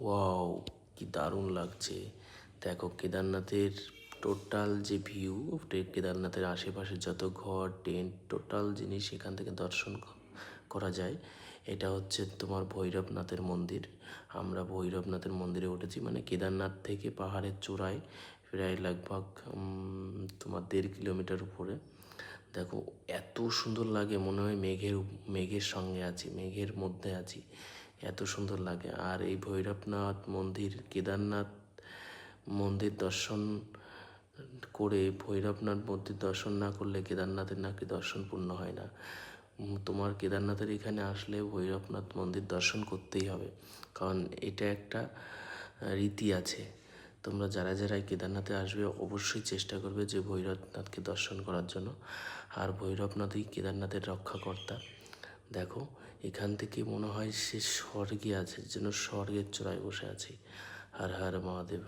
Wow, কি দারুণ লাগছে। দেখো কেদারনাথের টোটাল যে ভিউ, কেদারনাথের আশেপাশে যত ঘর, টেন্ট, টোটাল জিনিস এখান থেকে দর্শন করা যায়। এটা হচ্ছে তোমার ভৈরবনাথের মন্দির। আমরা ভৈরবনাথের মন্দিরে উঠেছি, মানে কেদারনাথ থেকে পাহাড়ের চূড়ায় প্রায় লগভগ তোমার 1.5 কিলোমিটার উপরে। দেখো এত সুন্দর লাগে, মনে হয় মেঘের সঙ্গে আছি, মেঘের মধ্যে আছি, এত সুন্দর লাগে। আর এই ভৈরবনাথ মন্দির, কেদারনাথ মন্দির দর্শন করে, ভৈরবনাথ মন্দির দর্শন না করলে কেদারনাথের নাকি দর্শন পূর্ণ হয় না। তোমার কেদারনাথের এখানে আসলে ভৈরবনাথ মন্দির দর্শন করতেই হবে, কারণ এটা একটা রীতি আছে। তোমরা যারা যারা কেদারনাথে আসবে অবশ্যই চেষ্টা করবে যে ভৈরবনাথকে দর্শন করার জন্য। আর ভৈরবনাথই কেদারনাথের রক্ষাকর্তা। দেখো এখান থেকে মনে হয় সে স্বর্গে আছে, যেন স্বর্গের চূড়ায় বসে আছে। হর হর মহাদেব।